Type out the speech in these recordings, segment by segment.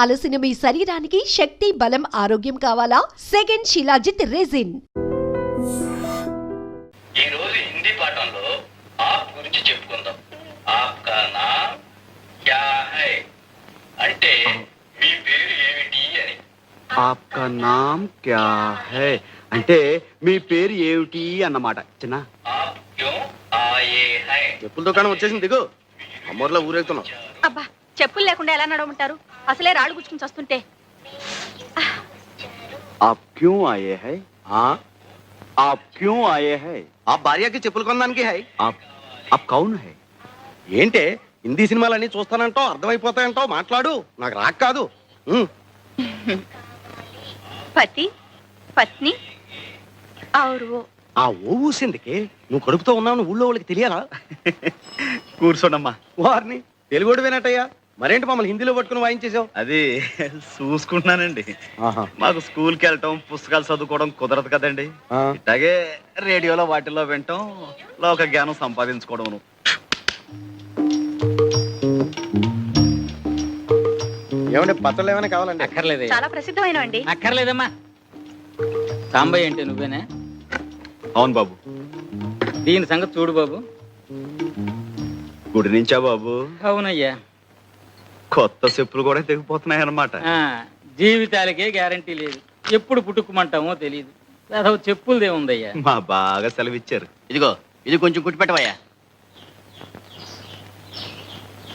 అలసిన మీ శరీరానికి శక్తి, బలం, ఆరోగ్యం కావాలా? Second shilajit resin. ఈ రోజు హిందీ పాఠంలో ఆప్ గురించి చెప్పుకుందాం. ఆప్కా నామ్ క్యా హై అంటే మీ పేరు ఏమిటి అని. ఆప్కా నామ్ క్యా హై అంటే మీ పేరు ఏమిటి అన్నమాట. చిన్న ఆప్ క్యూ ఆయే హై. చెప్పుల దుకాణం వచ్చేసింది, దిగు. అమ్మోర్లో ఊరేగుతున్నాం. అబ్బా, చెప్పులు లేకుండా ఎలా నడవమంటారు? అసలే రాళ్ళు గుచ్చుకుని వస్తుంటే. आप क्यों आए हैं? हाँ, आप क्यों आए हैं? ఆ భార్యకి చెప్పులు కొనడానికి హై. आप कौन है? ఏంటే హిందీ సినిమాలన్నీ చూస్తానంటావు, అర్థమైపోతాయంటావు, మాట్లాడు. నాకు రాక్ కాదు. పతి, పత్ని, ఔరు. ఆ ఓ ఊసిందికి నువ్వు కడుపుతో ఉన్నావు, ఊళ్ళో వాళ్ళకి తెలియరా? కూర్చోండమ్మా. వారిని తెలుగుడు వినట్టయ్యా, మరేంటి మమ్మల్ని హిందీలో పట్టుకుని వాయించేసావు? అది చూసుకుంటున్నానండి. మాకు స్కూల్కి వెళ్ళటం, పుస్తకాలు చదువుకోవడం కుదరదు కదండి. ఇట్లాగే రేడియోలో వాటిల్లో వినటం, లోక జ్ఞానం సంపాదించుకోవడం. ఏమంటే పత్రాలు ఏమైనా కావాలండి? అక్కర్లేదు. చాలా ప్రసిద్ధమైన అండి. అక్కర్లేదమ్మా. సాంబయ్య అంటే నువ్వేనా? అవును బాబు. దీని సంగతి చూడు బాబు. గుడి నుంచా బాబు? అవునయ్యా. కొత్త చెప్పులు కూడా తెగిపోతున్నాయి అన్నమాట. జీవితాలకే గ్యారంటీ లేదు, ఎప్పుడు పుట్టుకుమంటామో తెలియదు. అసలు చెప్పులదే ఉందయ్యా. మా బాగా సెలవిచ్చారు. ఇదిగో, ఇది కొంచెం కుట్టి పెట్టవయ్యా.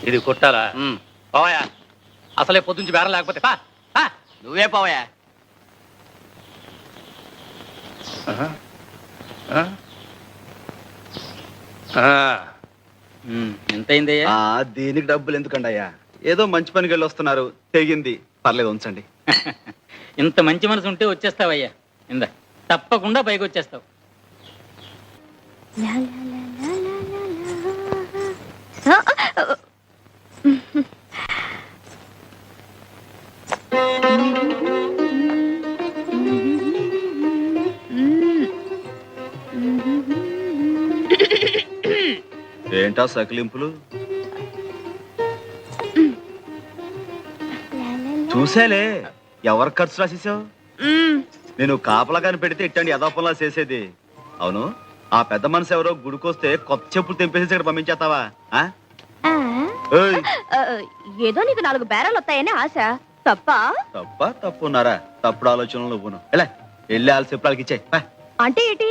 ఇది కొట్టాలా? పోవయా, అసలే పొద్దుంచి బేరం లేకపోతే పా. నువ్వే పోవయ్యా. ఎంత అయిందయ్యా? దీనికి డబ్బులు ఎందుకండి అయ్యా? ఏదో మంచి పనికి వెళ్ళి వస్తున్నారు, తెగింది, పర్లేదు ఉంచండి. ఇంత మంచి మనసు ఉంటే వచ్చేస్తావయ్యా. ఇందా, తప్పకుండా పైకి వచ్చేస్తావు. ఏంటా సకిలింపులు? చూసేలే, ఎవరు ఖర్చు రాసేసావు? నేను కాపలా కాని పెడితే ఇట్టండి యథాపంలా చేసేది. అవును, ఆ పెద్ద మనసు ఎవరో గుడికొస్తే కొత్త చెప్పులు తెంపేసి ఇక్కడ పంపించేస్తావా? ఏదో నీకు 4 బేరాలు వస్తాయని ఆశ. తప్ప తప్పున్నారా? తప్పుడు ఆలోచనలు నువ్వును. ఎలా వెళ్ళి వాళ్ళ చెప్పులకి ఇచ్చాయి. అంటే ఏంటి?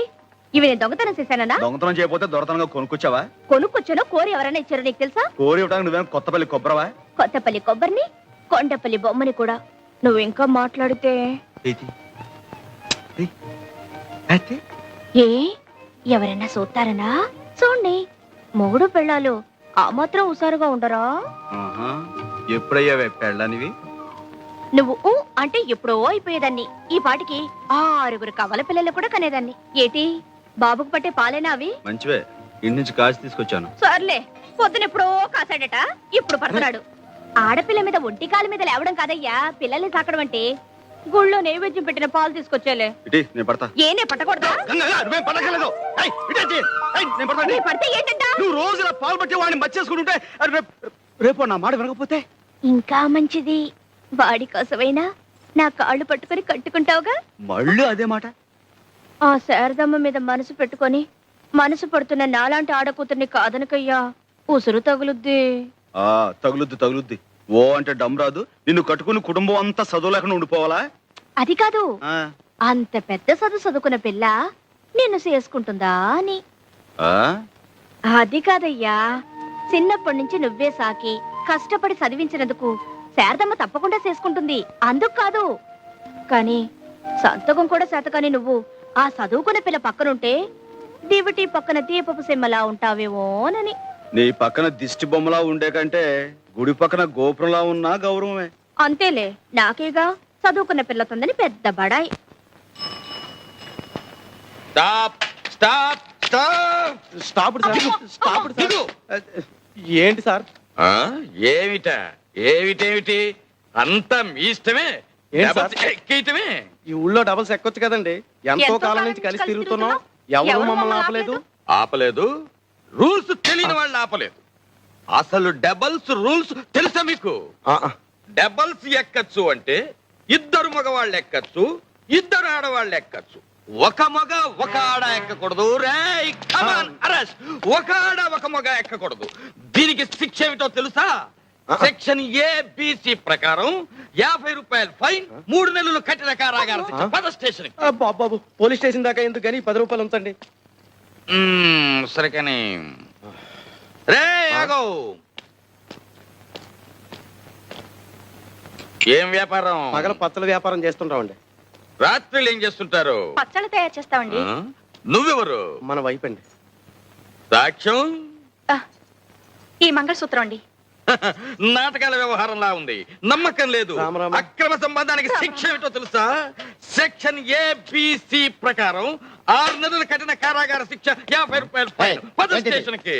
ఇవి నేను దొంగతనం చేశానా? దొంగతనం చేయకపోతే దొరతనంగా కొనుక్కొచ్చావా? కొనుక్కొచ్చానో కోరి ఎవరైనా ఇచ్చారో నీకు తెలుసా? కోరి ఇవ్వడానికి నువ్వేం కొత్తపల్లి కొబ్బరవా? కొత్తపల్లి కొబ్బరిని, కొండపల్లి బొమ్మని కూడా. నువ్వు ఇంకా మాట్లాడితే ఏ ఎవరైనా చూస్తారనా? చూడండి, మొగుడు పెళ్ళాలు ఆ మాత్రం హుషారుగా ఉండరా? ఎప్పుడయ్యావే పెళ్ళనివి? నువ్వు అంటే ఎప్పుడో అయిపోయేదాన్ని. ఈ పాటికి 6 కవల పిల్లలు కూడా కనేదాన్ని. ఏటి బాబుకు పట్టే పాలేనా అవి? మంచివే, ఇంటి నుంచి కాచి తీసుకొచ్చాను. సర్లే, పొద్దునెప్పుడో కాసాడట, ఇప్పుడు పడుతున్నాడు. ఆడపిల్ల మీద ఒంటి కాలు మీద లేవడం కాదయ్యా పిల్లల్ని సాకడం అంటే. గుళ్ళో నైవేద్యం పెట్టిన పాలు తీసుకొచ్చేలే. ఏనే పట్టకూడదా? పడితే ఏంటంటా? నువ్వు రోజు పాలు పట్టి వాడిని మర్చేసుకుంటుంటే రేపు నా మాట వినకపోతే ఇంకా మంచిది. వాడి కోసమైనా నా కాళ్ళు పట్టుకుని కట్టుకుంటావుగా. మళ్ళీ అదే మాట. ఆ శారదమ్మ మీద మనసు పెట్టుకొని మనసు పడుతున్న నాలాంటి ఆడకూతుర్ని కాదనకయ్యా, ఉసురు తగులుద్ది. తగులుద్ది. ఓ అంటే డమ్ రాదు. నిన్ను కట్టుకుని కుటుంబం అంతా చదువు లేకుండా ఉండిపోవాలా? అది కాదు, అంత పెద్ద చదువుకున్న పిల్ల నిన్ను చేసుకుంటుందా అని. అది కాదయ్యా, చిన్నప్పటి నుంచి నువ్వే సాకి కష్టపడి చదివించినందుకు శారదమ్మ తప్పకుండా చేసుకుంటుంది, అందుకు కాదు. కానీ సంతకం కూడా శాతకాని నువ్వు ఆ చదువుకున్న పిల్ల పక్కనుంటే దివిటి పక్కన దీపపు సిమ్మలా ఉంటావేమోనని. నీ పక్కన దిష్టి బొమ్మలా ఉండే కంటే గుడి పక్కన గోపురంలా ఉన్నా గౌరవమే. అంతేలే, నాకేగా చదువుకున్న పిల్లతుందని పెద్ద బడాయి. ఏంటి సార్? ఏమిటి అంతా మీ ఇష్టమే. ఎక్కేయటమే. ఈ ఊళ్ళో డబల్స్ ఎక్కొచ్చు కదండి. ఎంతో కాలం నుంచి కలిసి తిరుగుతున్నాం, ఎవరు మమ్మల్ని ఆపలేదు. రూల్స్ తెలియని వాళ్ళు ఆపలేదు. అసలు డబల్స్ రూల్స్ తెలుసా మీకు? డబల్స్ ఎక్కచ్చు అంటే ఇద్దరు మగవాళ్ళు ఎక్కచ్చు, ఇద్దరు ఆడవాళ్ళు ఎక్కచ్చు. ఒక మగ ఒక ఆడ ఎక్కకూడదు. రేయ్ కమాన్ అరెస్ట్. ఒక ఆడ ఒక మగ ఎక్కకూడదు. దీనికి శిక్ష ఏమిటో తెలుసా? సెక్షన్ ఏబిసి ప్రకారం 50 రూపాయలు ఫైన్, 3 నెలలు కఠిన కారాగార శిక్ష. పద స్టేషన్. బాబు పోలీస్ స్టేషన్ దాకా ఎందుకు కానీ 10 రూపాయలు ఉంచండి. సరే కానీ రే ఆగో. ఏం వ్యాపారం? పగల పచ్చల వ్యాపారం చేస్తుంటామండి. రాత్రులు ఏం చేస్తుంటారు? పచ్చళ్ళు తయారు చేస్తామండి. ఆ? నువ్వెవరు? మన వైపు అండి. సాక్ష్యం? ఈ మంగళసూత్రం అండి. నాటకాల వ్యవహారంలా ఉంది. నమ్మకం లేదు. రామరామ. అక్రమ సంబంధానికి శిక్ష ఏమిటో తెలుసా? సెక్షన్ ఏబిసి ప్రకారం 6 నెలల కఠిన కారాగార శిక్ష, 50 రూపాయలు ఫైన్. పద స్టేషన్ కి.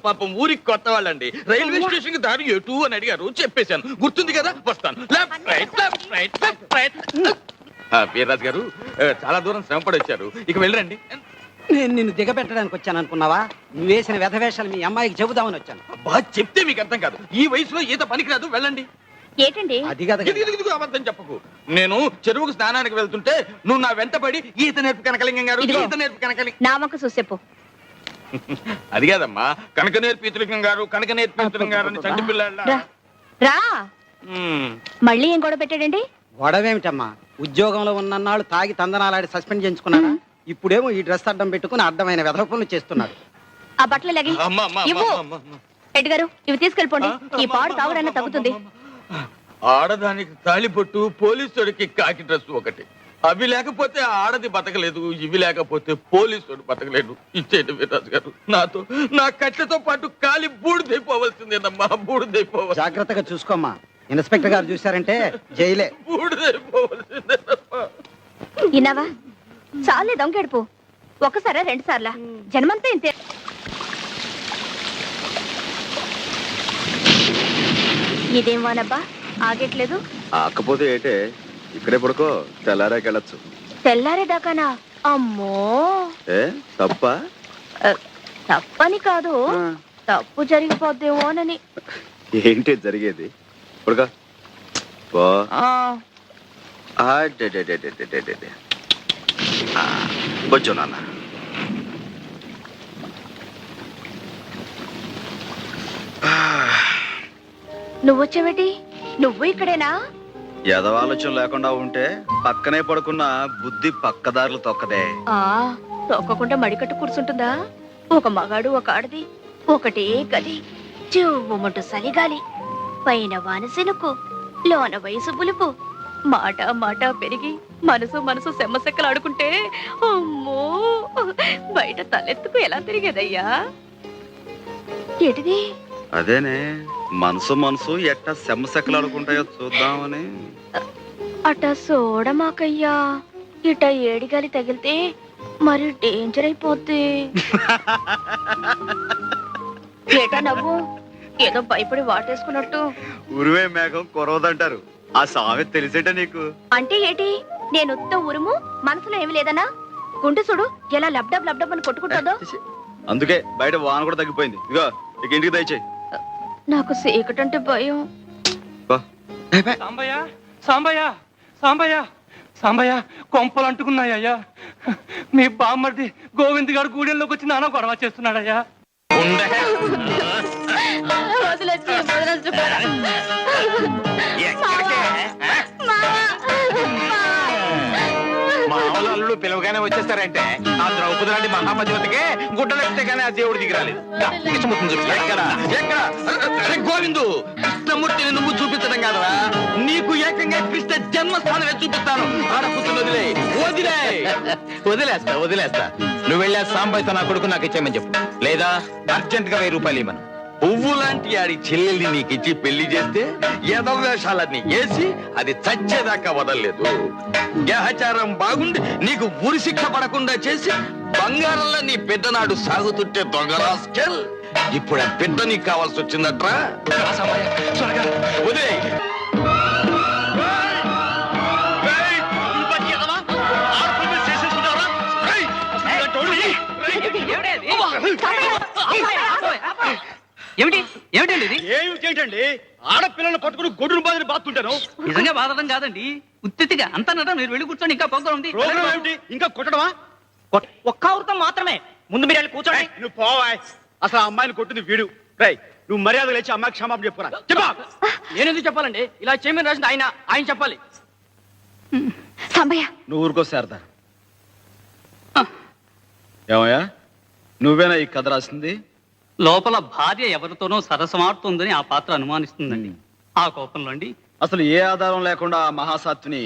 పాపం ఊరికి కొత్త వాళ్ళండి. రైల్వే స్టేషన్ కి దారి ఎటు అని అడిగారు, చెప్పేశాను. గుర్తుంది కదా? వస్తాను. Left right left right left right. Veerraju గారు చాలా దూరం శ్రమపడి వచ్చారు, ఇక వెళ్ళండి. నేను నిన్ను దిగబెట్టడానికి వచ్చాను అనుకున్నావా? నువ్వు వేసిన వ్యధవేషాలు మీ అమ్మాయికి చెబుదామని వచ్చాను. అబ్బా, చెప్తే మీకు అర్థం కాదు. ఈ వయసులో ఈత పనికిరాదు, వెళ్ళండి. ఏంటండి? అది కదా ఇదిగో అబద్ధం చెప్పకు. నేను చెరువుకు స్నానానికి వెళ్తుంటే నువ్వు నా వెంటపడి ఈత నేర్పు కనకలింగం గారు, ఇదిగో. ఈత నేర్పు కనకలి. నా వంక చూసేపు. అది కాదమ్మా, కనక నేర్పు ఈతలింగం గారు, కనక నేర్పు ఈతలింగం గారు అని చంటి పిల్లాళ్ళ. రా రా. మళ్ళీ ఏం గొడవ పెట్టాడండి? గొడవేమిటమ్మా? ఉద్యోగంలో ఉన్నన్నాళ్ళు తాగి తందనాలాడి సస్పెండ్ చేయించుకున్నాడా? ఇప్పుడేమో ఈ డ్రెస్ అడ్డం పెట్టుకుని అడ్డమైన వెధవ పనులు చేస్తున్నాడు. ఆ బట్టలు లగి అమ్మా, అమ్మా, ఇవ్వు. అమ్మా, అమ్మా. రెడ్డి గారు ఇవి తీసుకెళ్ళిపోండి. ఈ పాడు తాగుడన్నా తగ్గుతుంది. ఆడదానికి తాళిబొట్టు, పోలీసుడికి కాకి డ్రెస్ ఒకటి. అవి లేకపోతే ఆడది బతకలేదు, ఇవి లేకపోతే పోలీసుడు బతకలేదు. ఇచ్చేది వీర్రాజు గారు. నాతో నా కట్టెతో పాటు కాలి బూడిదైపోవలసిందేనమ్మా, బూడిదైపోవాలి. జాగ్రత్తగా చూసుకోమ్మా. ఇన్స్పెక్టర్ గారు చూశారంటే జైలే. బూడిదైపోవలసిందేనమ్మా. ఇన్నావా? చాలే దొంగెడుపు. ఒకసారా 2 సార్లా? జన్మంతా ఇంతే. ఇదేం వానబ్బా, ఆగట్లేదు. ఆకపోతే ఏటే, ఇక్కడే పడుకో, తెల్లారాకెళ్ళచ్చు. తెల్లారేదాకానా? అమ్మో. ఏ తప్ప? తప్పని కాదు, తప్పు జరిగిపోద్దేమోనని. ఏంటి జరిగేది? పడుకో. కొంచెం నాన్న. నువ్వొచ్చేవేటి? నువ్వు ఇక్కడేనా? ఎదవాలోచన లేకుండా ఉంటే పక్కనే పడుకున్న బుద్ధి పక్కదారులు తొక్కదే. తొక్కకుండా మడికట్టు కూర్చుంటుందా? ఒక మగాడు ఒక ఆడది ఒకటే గది, చెవుమంటూ సలిగాలి, పైన వానసెనుకు, లోన వయసు పులుపు, మాట మాట పెరిగి మనసు మనసు సెమ్మసెక్కలాడుకుంటే అమ్మో, బయట తలెత్తుకు ఎలా తిరిగేదయ్యా? ఏటిది? అదేనే, మనసు మనసు ఎట్ట సెమ్మసెక్కలాడుకుంటాయో చూద్దామని. అట చూడమాకయ్యా, ఇట ఏడిగాలి తగిలితే మరి డేంజర్ అయిపోద్ది. ఏటా నవ్వు? ఏదో భయపడి వాటేసుకున్నట్టు. ఉరువే మేఘం కురవదంటారు, ఆ సామెత తెలిసేట నీకు? అంటే ఏటి? నేను ఉత్త ఉరుము, మనసులో ఏమి లేదనా? గుండె చూడు ఎలా లబ్డబ్ లబ్డబ్ అని కొట్టుకుంటుందో. అందుకే బయట వాన కూడా తగ్గిపోయింది. ఇగో ఇక ఇంటికి దయచేయి. నాకు చీకటంటే భయం. సాంబయ్య సాంబయ్య సాంబయ్య సాంబయ్య, కొంపలు అంటుకున్నాయ్యా. మీ బామ్మర్ది గోవింద్ గారు గూడెంలోకి వచ్చి నాన్న గొడవ చేస్తున్నాడయ్యా. మామూలు అల్లుడు పిలవగానే వచ్చేస్తారంటే ఆ ద్రౌపది లాంటి మహాపతివతికే గుడ్డలు ఎక్కితే కానీ ఆ దేవుడు దిగిరాలేదు. గోవిందు, కృష్ణమూర్తిని నువ్వు చూపించడం కాదరా, నీకు ఏకంగా కృష్ణ జన్మస్థానమే చూపిస్తాను. ఆడపుత్రులు వదిలే వదిలే. వదిలేస్తా. నువ్వు వెళ్ళా సాంబయ్యతో నా కొడుకు నాకు ఇచ్చేయమని చెప్పు, లేదా అర్జెంట్ గా 1000 రూపాయలు ఇవ్వను. పువ్వు లాంటి ఆడి చెల్లెల్ని నీకిచ్చి పెళ్లి చేస్తే యదవేషాలన్నీ వేసి అది చచ్చేదాకా వదలలేదు. గ్రహచారం బాగుండి నీకు ఉరి శిక్ష పడకుండా చేసి బంగారంలో నీ పెద్దనాడు సాగుతుంటే దొంగరాస్కెల్. ఇప్పుడు ఆ పెద్ద నీకు కావాల్సి వచ్చిందట్రా. వదిలే. ఏమిటి ఏమిటండి ఇది? ఏమి ఏంటండి ఆడపిల్లలను పట్టుకుని గొడ్డును బాధని బాతుంటాను. నిజంగా బాధడం కాదండి, ఉత్తిగా అంతా నటన. మీరు వెళ్ళి కూర్చోండి, ఇంకా ప్రోగ్రాం ఉంది. ప్రోగ్రాం ఏమిటి? ఇంకా కొట్టడమా? ఒక్క ఆవృతం మాత్రమే, ముందు మీరు వెళ్ళి కూర్చోండి. నువ్వు పోవాయ్. అసలు ఆ అమ్మాయిని కొట్టింది వీడు. రై, నువ్వు మర్యాద లేచి అమ్మాయికి క్షమాపణ చెప్పురా. చెప్పా. నేను ఎందుకు చెప్పాలండి? ఇలా చేయమని రాసింది ఆయన చెప్పాలి. సాంబయ్య నువ్వు ఊరుకో శారదా. ఏమయ్యా, నువ్వేనా ఈ కథ రాసింది? లోపల భార్య ఎవరితోనో సరసమాడుతుందని ఆ పాత్ర అనుమానిస్తుందండి. ఆ కోపంలో అండి. అసలు ఏ ఆధారం లేకుండా ఆ మహాసాత్విని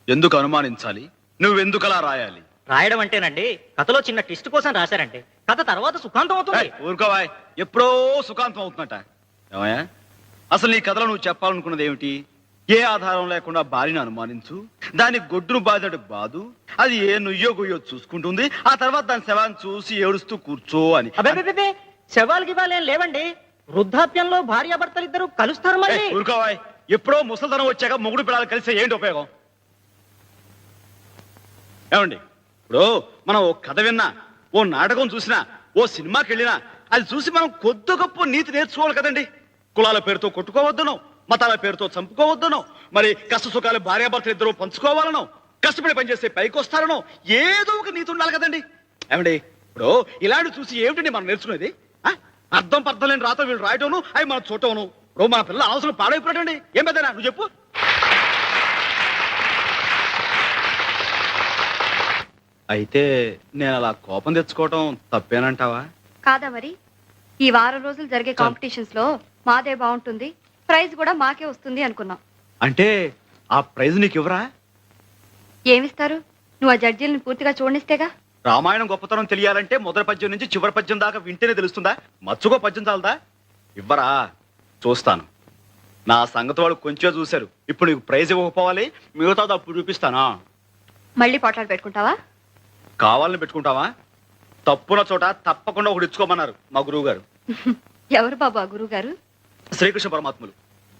ఎందుకు అనుమానించాలి? నువ్వెందుకు అలా రాయాలి? రాయడం అంటేనండి, కథలో చిన్న ట్విస్ట్ కోసం రాశారంటే కథ తర్వాత సుఖాంతం అవుతుంది. ఊరుకోవాయ్, ఎప్పుడో సుఖాంతం అవుతుందట. ఏమయ్యా, అసలు నీ కథలో నువ్వు చెప్పాలనుకున్నది ఏమిటి? ఏ ఆధారం లేకుండా భార్యను అనుమానించు, దాని గొడ్డును బాధడు బాదు, అది ఏ నుయ్యో గుయ్యో చూసుకుంటుంది, ఆ తర్వాత దాని శవాన్ని చూసి ఏడుస్తూ కూర్చో అని. శవాలకి ఇవ్వాలేం లేవండి, వృద్ధాప్యంలో భార్యాభర్తలు ఇద్దరు కలుస్తారు మళ్ళీ. ఊరుకోవాయ్, ఎప్పుడో ముసలితనం వచ్చాక మొగుడు పిల్లలు కలిస్తే ఏంటి ఉపయోగం? ఏమండి, ఇప్పుడు మనం ఓ కథ విన్నా, ఓ నాటకం చూసినా, ఓ సినిమాకి వెళ్ళినా అది చూసి మనం కొద్ది గొప్ప నీతి నేర్చుకోవాలి కదండి. కులాల పేరుతో కొట్టుకోవద్దనో, మతాల పేరుతో చంపుకోవద్దనో, మరి కష్ట సుఖాలు భార్యాభర్తలు ఇద్దరు పంచుకోవాలనో, కష్టపడి పనిచేస్తే పైకి వస్తారనో ఏదో ఒక నీతి ఉండాలి కదండి. ఏమండి, ఇప్పుడు ఇలాంటి చూసి ఏమిటండి మనం నేర్చుకునేది? అర్థం పర్థం లేని రాత వీళ్ళు రాయటం, అవి మనం చూడటం. ఇప్పుడు మన పిల్లలు అవసరం పాడైపోయాడండి. ఏం పెద్దనా నువ్వు చెప్పు. అయితే నేను అలా కోపం తెచ్చుకోవటం తప్పేనంటావా? కాదా మరి? ఈ వారం రోజులు జరిగే కాంపిటీషన్స్ లో మాదే బాగుంటుంది, ప్రైజ్ కూడా మాకే వస్తుంది అనుకున్నాం. అంటే ఆ ప్రైజ్ నీకు ఇవ్వరా? ఏమిస్తారు? నువ్వు ఆ జడ్జీలను పూర్తిగా చూడనిస్తేగా. రామాయణం గొప్పతనం తెలియాలంటే మొదటి పద్యం నుంచి చివరి పద్యం దాకా వింటేనే తెలుస్తుందా? మచ్చుకో పద్యం చాలదా? ఇవ్వరా? చూస్తాను. నా సంగతి వాళ్ళు కొంచెం చూశారు. ఇప్పుడు నీకు ప్రైజ్ ఇవ్వకపోవాలి, మిగతాది అప్పుడు చూపిస్తానా? మళ్ళీ పోట్లాడు పెట్టుకుంటావా? కావాలని పెట్టుకుంటావా? తప్పున చోట తప్పకుండా ఒకటి ఇచ్చుకోమన్నారు మా గురువు గారు. ఎవరు బాబు ఆ గురువు గారు? శ్రీకృష్ణ పరమాత్ములు.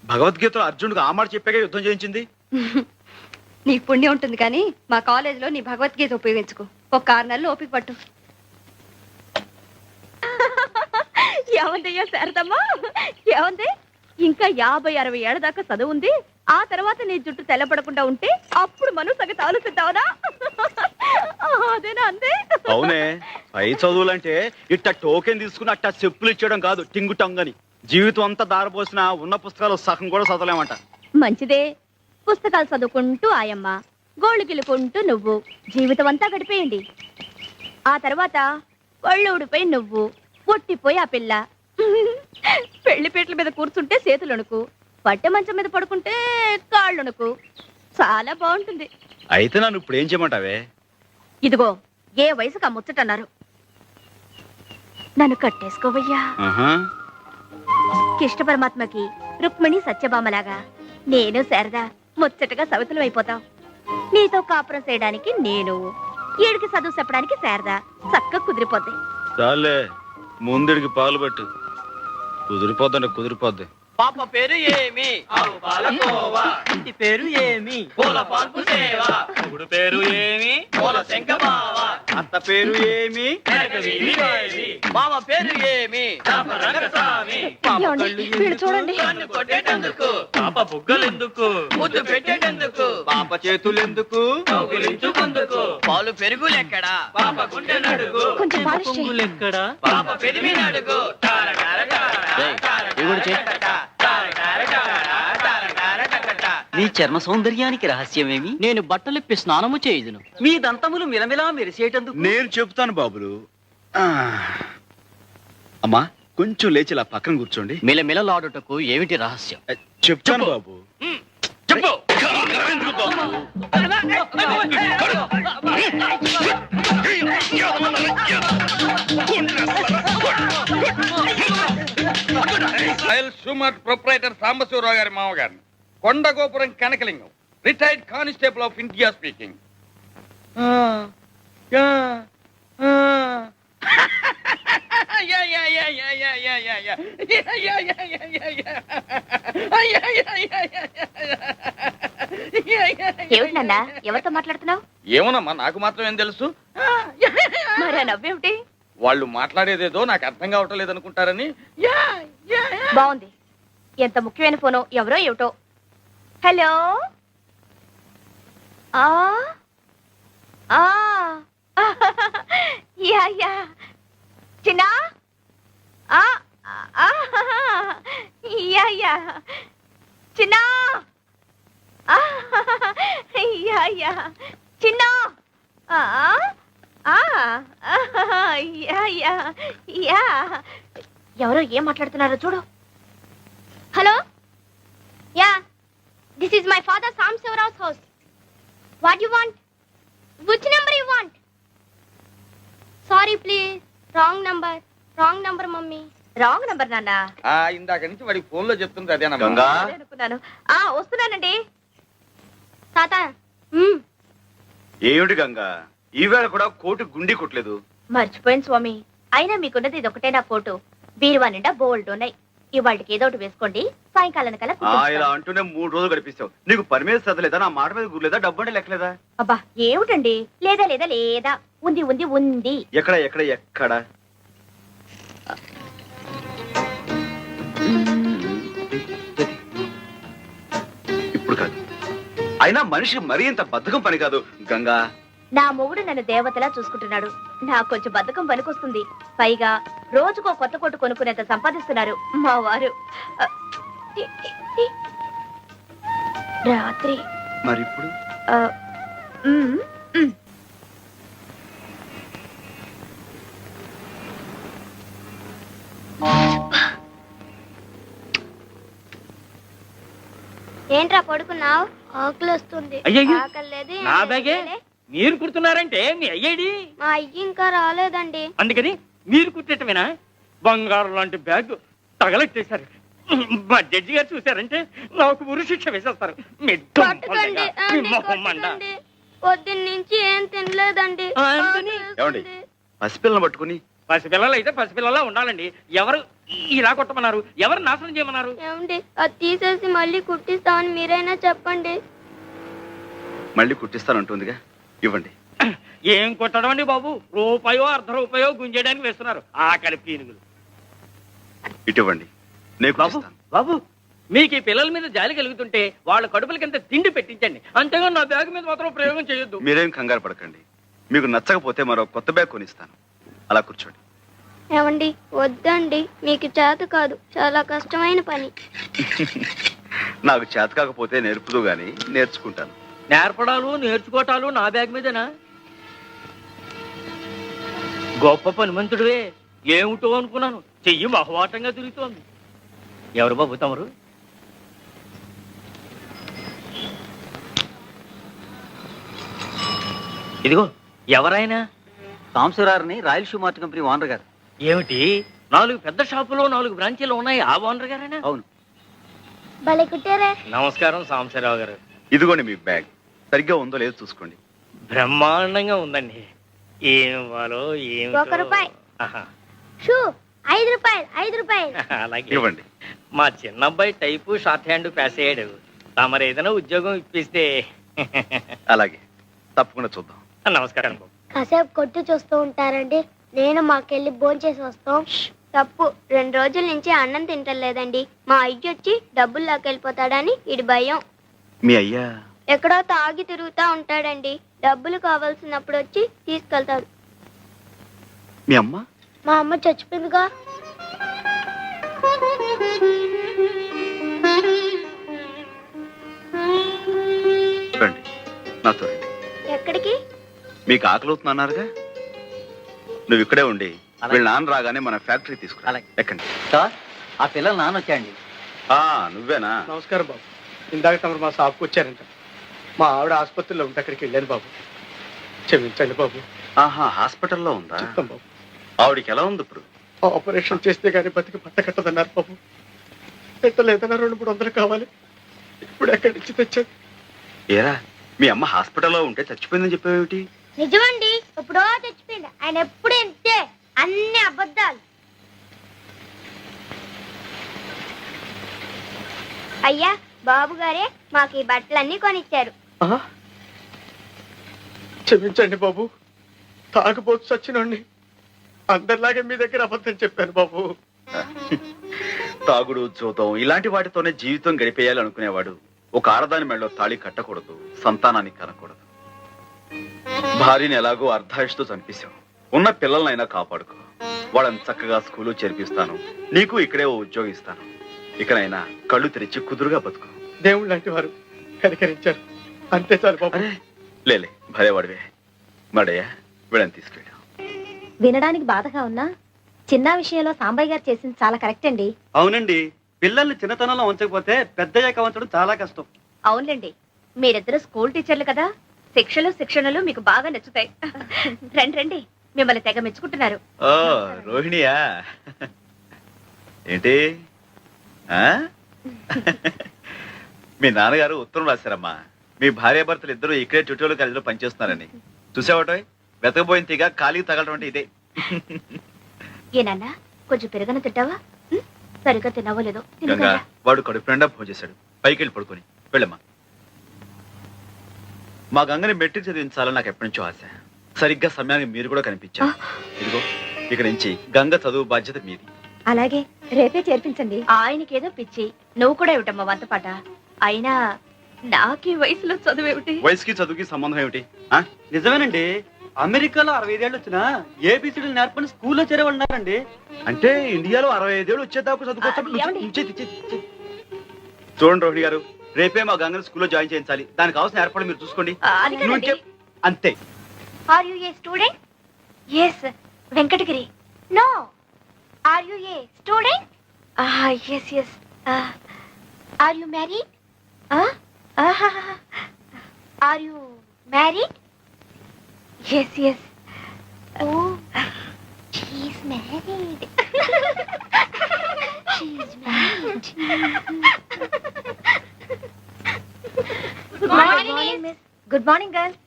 భగవద్గీతలో అర్జునుడికి ఆ మాట చెప్పాక యుద్ధం చేయించింది. నీకు పుణ్యం ఉంటుంది కానీ మా కాలేజీలో నీ భగవద్గీత ఉపయోగించుకో. ఒక 6 నెలలు ఓపిక పట్టు. ఏమందయ్యా శారదమ్మా, ఏమంది? ఇంకా 50-60 ఏళ్ల దాకా చదువు ఉంది. ఆ తర్వాత నీ జుట్టు తెల్లబడకుండా ఉంటే అప్పుడు మనం సంగతి ఆలోచిద్దావునా? అదేనా అందే? అవునే, పై చదువులంటే ఇట్ట టోకెన్ తీసుకుని అట్ట చెప్పులు ఇచ్చేయడం కాదు, టింగు టంగని. జీవితం అంతా దారపోసిన ఉన్న పుస్తకాలు సగం కూడా చదవలేమంట. మంచిదే. పుస్తకాలు చదువుకుంటూ ఆయమ్మ, గోళ్ళు గిలుకుంటూ నువ్వు జీవితం అంతా గడిపేయండి. ఆ తర్వాత ఒళ్ళు ఊడిపోయి నువ్వు, పొట్టిపోయి ఆ పిల్ల. పెళ్లిపేటల మీద కూర్చుంటే చేతులొణుకు, పట్టె మంచం మీద పడుకుంటే కాళ్ళొణుకు. చాలా బాగుంటుంది. అయితే నన్ను ఇప్పుడు ఏం చేయమంటావే? ఇదిగో, ఏ వయసుకు ఆ ముచ్చటన్నారు. నన్ను కట్టేసుకోవయ్యా. కృష్ణ పరమాత్మకి రుక్మిణి సత్యభామలాగా నేను శారదా ముచ్చటగా సవితులు అయిపోతాం. నీతో కాపురం చేయడానికి నేను, ఈడికి చదువు చెప్పడానికి శారదా చక్కగా కుదిరిపోద్ది. చాలే, ముందుడికి పాలు పెట్టు. కుదిరిపోద్దండి, కుదిరిపోద్ది. పాప పేరు ఏమి? ఇంటి పేరు ఏమి? పూల పాల్పు సేవ. మొగుడు పేరు ఏమి? పూల శంఖమావ. అత్త పేరు ఏమి? మామ పేరు ఏమి? చూడండి, కొట్టేటందుకు. పాప బుగ్గలెందుకు? ముద్దు పెట్టేటందుకు. పాప చేతులెందుకు? కౌగిలించుకుందుకు. పాలు పెరుగులెక్కడా? పాప గుండె నడుగు. కొంచెం పాలిష్ చేయి. పువ్వులెక్కడా? పాప పెరిమి నడుగు. నీ చర్మ సౌందర్యానికి రహస్యమేమి? నేను బట్టలిప్పి స్నానము చేయుదును. మీ దంతములు మిలమిలా మెరిసేటందుకు నేను చెప్తాను బాబులు. అమ్మా, కొంచెం లేచి ఇలా పక్కన కూర్చోండి. మిలమిలలాడుటకు ఏమిటి రహస్యం? చెప్తాను బాబు. చెప్పు. ప్రొప్రైటర్ సాంబశివరావు గారి మామగారిని, Kondagopuram Kanakalingam, retired constable of India speaking. ఏమిటన్నా ఎవరితో మాట్లాడుతున్నావు? ఏమోనమ్మా, నాకు మాత్రం ఏం తెలుసు. మరి ఆ నవ్వేమిటి? వాళ్ళు మాట్లాడేదేదో నాకు అర్థం కావటం లేదనుకుంటారని. బాగుంది. ఎంత ముఖ్యమైన ఫోనో ఎవరో ఏమిటో. హలో. ఆ ఆ యా యా చిన్నా. ఆ ఆ యా యా చిన్నా. ఆ యా యా చిన్నా. ఆ ఆ యా యా యా. ఎవరో ఏం మాట్లాడుతున్నారో చూడు. Hello. Yeah, this is my father Sambasivarao's house. What you want? Which number you want? Sorry please, wrong number mummy. Wrong number నాన్న. ఇందాక నుంచి వాడికి ఫోన్ లో చెప్తుంది అదేనమ్మా. గంగా అదే అనుకున్నాను. వస్తున్నానండి తాత. ఏమిటి గంగా ఈవేళ కూడా కోటు గుండి కొట్టలేదు? మర్చిపోయింది స్వామి. అయినా మీకున్నది ఇది ఒకటే నా కోటు. బీరువా నిండా బోల్డ్ ఉన్నాయి. ఇవాళకి ఏదో ఒకటి వేసుకోండి, సాయంకాలం కల్లా ఇలా కుట్టిస్తాను. అంటూనే 3 రోజులు గడిపిస్తావు. నీకు పని మీద చదవలేదా? నా మాట మీద గుర్లేదా? డబ్బు అంటే లెక్కలేదా? అబ్బా ఏమిటండి, లేదా లేదా లేదా, ఉంది ఉంది ఉంది. ఎక్కడ ఎక్కడ ఎక్కడ? ఇప్పుడు కాదు. అయినా మనిషికి మరీ ఇంత బద్ధకం పని కాదు గంగా. నా మొగుడు నన్ను దేవతలా చూసుకుంటున్నాడు. నాకు కొంచెం బద్ధకం పనికొస్తుంది. పైగా రోజుకో కొత్త కొట్టు కొనుక్కునేంత సంపాదిస్తున్నారు మా వారు. రాత్రి మరి ఇప్పుడు ఏంట్రా పడుకున్నావు? ఆకలి వస్తుంది. అయ్యయ్యో, ఆకలి లేదు, నా ఏం బ్యాగే లేదులే. మీరు కుడుతున్నారంటే మీ అయ్యేడి. మా అయ్య ఇంకా రాలేదండి. అందుకని మీరు కుట్టేటమేనా? బంగారం లాంటి బ్యాగ్ తగలెట్టేశారు. మా జడ్జి గారు చూశారంటే నాకు ఉరి శిక్ష వేసేస్తారు. మీ పట్టుకోండి, అండి, కొట్టకండి. పొద్దున్న నుంచి ఏం తినలేదండి. అందుకని ఏమండి పసిపిల్లని పట్టుకుని? పసిపిల్లలు అయితే పసిపిల్లలా ఉండాలండి. ఎవరు ఇలా కొట్టమన్నారు? ఎవరు నాశనం చేయమన్నారు? ఏమండి అది తీసేసి మళ్ళీ కుట్టిస్తామని మీరైనా చెప్పండి. మళ్ళీ కుట్టిస్తానంటుందిగా, ఇవ్వండి. ఏం కొట్టడం అండి బాబు? రూపాయో అర్ధ రూపాయో గుంజేయడానికి వేస్తున్నారు ఆకలి పీనుగులు. ఇటువంటి నేను బాబు కుట్టిస్తాను. బాబు, మీకు ఈ పిల్లల మీద జాలి కలుగుతుంటే వాళ్ళ కడుపులకింత తిండి పెట్టించండి. అంతేగా నా బ్యాగ్ మీద మాత్రం ప్రయోగం చేయొద్దు. మీరేం కంగారు పడకండి. మీకు నచ్చకపోతే మరో కొత్త బ్యాగ్ కొనిస్తాను. అలా కూర్చోండి. ఏమండి వద్దండి, మీకు చేత కాదు, చాలా కష్టమైన పని. నాకు చేత కాకపోతే నేర్పుదు గాని నేర్చుకుంటాను. నేర్పడాలు నేర్చుకోవటాలు నా బ్యాగ్ మీదేనా? గొప్ప పనిమంతుడివే. ఏమిటో అనుకున్నాను, చెయ్యి బహువాటంగా తిరుగుతోంది. ఎవరు బాబు తమరు? ఇదిగో ఎవరైనా? సాంబశివరావుని royal shoe mart company owner గారు. ఏమిటి 4 పెద్ద షాపులో 4 బ్రాంచీలు ఉన్నాయి, ఆ ఓనర్ గారేనా? అవును. భలే కుట్టారే. నమస్కారం సాంబశివరావు గారు. ఇదిగోండి మీ బ్యాగ్. సరిగ్గా ఉందో లేదో చూసుకోండి. బ్రహ్మాండంగా ఉందండి. ఏం ఇవ్వాలో ఏం 1 రూపాయి. షూ 5 రూపాయలు, 5 రూపాయలు. అలాగే ఇవ్వండి. మా చిన్న అబ్బాయి టైపు షార్ట్ హ్యాండ్ పాస్ అయ్యాడు. తమరు ఏదైనా ఉద్యోగం ఇప్పిస్తే. అలాగే, తప్పకుండా చూద్దాం. నమస్కారం బాబు. కాసేపు కొట్టు చూస్తూ ఉంటారండి, నేను మాకెళ్ళి భోంచేసి వస్తాం. తప్పు, 2 రోజుల నుంచి అన్నం తింటలేదండి. మా అయ్య వచ్చి డబ్బులు లాకెళ్ళిపోతాడని ఇడి భయం. మీ అయ్యా ఎక్కడో తాగి తిరుగుతా ఉంటాడండి. డబ్బులు కావాల్సినప్పుడు వచ్చి తీసుకెళ్తాడు. మీ అమ్మ? మా అమ్మ చచ్చిపోయిందిగా. రండి, నాతో రండి. ఎక్కడికి? మీకు ఆకలి అవుతుందన్నారుగా, నువ్వు ఇక్కడే ఉండి అలాగే. వీళ్ళ నాన్న రాగానే మన ఫ్యాక్టరీ తీసుకురా. అలాగే. ఎక్కండి. సార్, ఆ పిల్లలు నాన్న వచ్చాయండి. నువ్వేనా? నమస్కారం బాబు. ఇందాక తమరు మా షాప్కి వచ్చారంట. మా ఆవిడ ఆసుపత్రిలో ఉంటే అక్కడికి వెళ్ళాను బాబు. క్షమించండి బాబు. ఆహా, హాస్పిటల్లో ఉందా? చెప్తాం బాబు. ఆవిడికి ఎలా ఉంది ఇప్పుడు? ఆపరేషన్ చేస్తే కానీ బతికి పట్ట కట్టదన్నారు బాబు. పెట్టలేదన్నా 200-300 కావాలి. ఇప్పుడు ఎక్కడి నుంచి తెచ్చాను? ఏరా, మీ అమ్మ హాస్పిటల్లో ఉంటే చచ్చిపోయిందని చెప్పేవేమిటి? నిజమండి, ఎప్పుడో చచ్చిపోయింది. ఆయన ఎప్పుడు ఇంతే, అన్ని అబద్ధాలు. అయ్యా, బాబు గారే మాకు ఈ బట్టలన్నీ కొనిచ్చారు. క్షమించండి బాబు, తాగబోతు చచ్చినండి. అందరిలాగే మీ దగ్గర అబద్ధం చెప్పాను బాబు. తాగుడు జూతం ఇలాంటి వాటితోనే జీవితం గడిపేయాలి అనుకునేవాడు ఒక ఆడదాని మెడలో తాళి కట్టకూడదు, సంతానాన్ని కనకూడదు. భార్యని ఎలాగో అర్ధాయుషతో చంపేశావు. ఉన్న పిల్లలనైనా కాపాడుకో. వాళ్ళని చక్కగా స్కూలు చేర్పిస్తాను. నీకు ఇక్కడే ఓ ఉద్యోగం ఇస్తాను. ఇకనైనా కళ్ళు తెరిచి కుదురుగా బతుకు. దేవుళ్ళు లాంటి వారు కనికరించారు, అంతే చాలు బాబు. లేలే భలేవాడివే. మడయ్యా వీళ్ళని తీసుకెళ్ళా. వినడానికి బాధగా ఉన్నా చిన్న విషయంలో సాంబయ్య గారు చేసింది చాలా కరెక్ట్ అండి. అవునండి, పిల్లల్ని చిన్నతనంలో ఉంచకపోతే పెద్దయ్యాక ఉంచడం చాలా కష్టం. అవునులేండి, మీరిద్దరు స్కూల్ టీచర్లు కదా, శిక్షణలు మీకు బాగా నచ్చుతాయి. రండి రండి, మిమ్మల్ని తెగ మెచ్చుకుంటున్నారు. ఓ రోహిణియా, ఏంటి ఆ? మీ నాన్నగారు ఉత్తరం రాశారమ్మా. మీ భార్యాభర్తలు ఇద్దరు ఇక్కడే చుట్టూలు కలిసిలో పనిచేస్తున్నారని. చూసావటో వెతకపోయిన తీగ ఖాళీ తగలటం అంటే ఇదే. ఏనన్నా కొంచెం పెరగన తింటావా? సరిగ్గా తిన్నావో లేదో. గంగా వాడు కడుపు నిండా భోజేశాడు. పైకి వెళ్ళి పడుకొని వెళ్ళమ్మా. మా గంగని మెట్రిక్ చదివించాలని నాకు ఎప్పటి నుంచో ఆశ. సరిగ్గా సమయానికి మీరు కూడా కనిపించారు. ఇదిగో ఇక నుంచి గంగ చదువు బాధ్యత మీది. అలాగే రేపే చేర్పించండి. ఆయనకేదో పిచ్చి, నువ్వు కూడా ఏమిటమ్మా వంతపాట. అయినా నాకీ వయసులో చదువేమిటి? వయసుకి చదువుకి సంబంధం ఏమిటి? నిజమేనండి, అమెరికాలో 65 ఏళ్ళు వచ్చినా ఏబిసిడీలు నేర్పని స్కూల్లో చేరేవాళ్ళు ఉన్నారండి. అంటే ఇండియాలో 65 ఏళ్ళు వచ్చేదాకా ఏమండి? చూడండి రోహిణి గారు, రేపే మా గంగని స్కూల్లో జాయిన్ చేయించాలి. దానికి కావాల్సిన ఏర్పాట్లు మీరు చూసుకోండి. అది కాదండి. అంతే. Are you a student? Yes, Venkatagiri. No. Are you a student? Yes, yes. Are you married? Are you married? Yes, yes. Oh, she's married. She's married. Good morning, miss. Good morning, girls.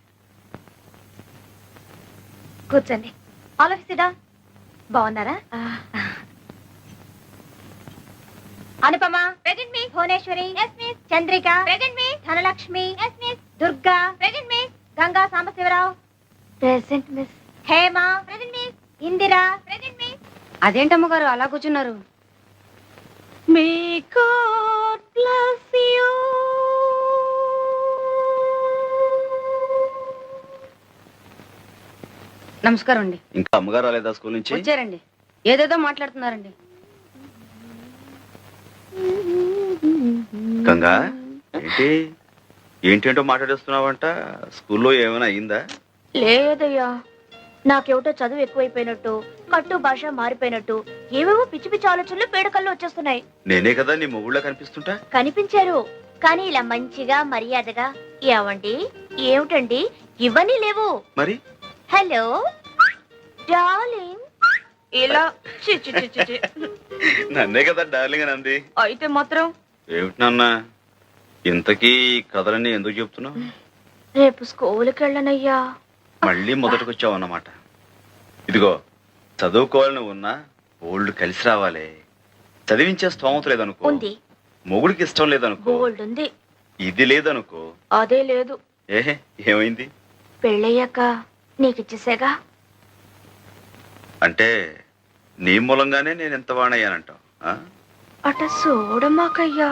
కూర్చోండి. All of సిడా బాగున్నారా? Anupama present miss. Bhuvaneshwari yes miss. Chandrika present miss. Dhanalakshmi yes miss. Durga present miss. Ganga Sambasivarao present miss. Hema present miss. Indira present miss. అదేంటమ్మ గారు అలా కూర్చున్నారు? May God bless you. నమస్కారం అండి. ఇంకా అమ్మగారు రాలేదా స్కూల్ నుంచి? వచ్చారండి. ఏదేదో మాట్లాడుతున్నారండి. గంగా ఏంటి ఏంటేంటో మాట్లాడేస్తున్నావంట. స్కూల్లో ఏమైనా అయిందా? లేదయ్యా, నాకేమిటో చదువు ఎక్కువైపోయినట్టు, కట్టు భాష మారిపోయినట్టు, ఏవేవో పిచ్చి పిచ్చి ఆలోచనలు పేడకల్లో వచ్చేస్తున్నాయి. నేనే కదా నీ మొగుళ్ళ కనిపిస్తుంటా? కనిపించారు, కానీ ఇలా మంచిగా మర్యాదగా ఏమండి ఏమిటండి ఇవన్నీ లేవు. మరి హలో డార్లింగ్ ఇలా చి చి చి చి. నన్నే కదా డార్లింగ్ అని అంది. అయితే మాత్రం ఏమిటి నాన్న ఇంతకీ కథలన్నీ ఎందుకు చెప్తున్నావు? రేపు స్కూల్కి వెళ్ళనయ్యా. మళ్ళీ మొదటికొచ్చావు అన్నమాట. ఇదిగో చదువుకోవాలని ఉన్నా ఓల్డ్ కలిసి రావాలి. చదివించే స్తోమత లేదనుకో, ఉంది. మొగుడికి ఇష్టం లేదనుకో, గోల్డ్ ఉంది. ఇది లేదనుకో. అదే లేదు. ఏహే ఏమైంది? పెళ్ళయ్యాక నీకిచ్చేసేగా. అంటే నీ మూలంగానే నేను ఎంత వాణయ్యానంటావు? అట చూడమాకయ్యా,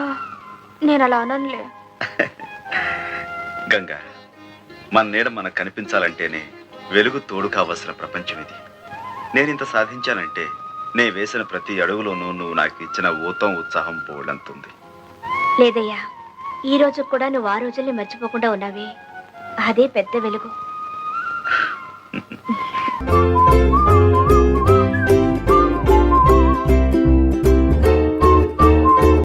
నేను అలా అననులే. గంగా మన నీడ మనకు కనిపించాలంటేనే వెలుగు తోడు కావలసిన ప్రపంచం ఇది. నేను ఇంత సాధించానంటే నే వేసిన ప్రతి అడుగులోనూ నువ్వు నాకు ఇచ్చిన ఊతం ఉత్సాహం పోలంతుంది. లేదయ్యా, ఈ రోజు కూడా నువ్వు ఆ రోజుల్ని మర్చిపోకుండా ఉన్నావే, అదే పెద్ద వెలుగు.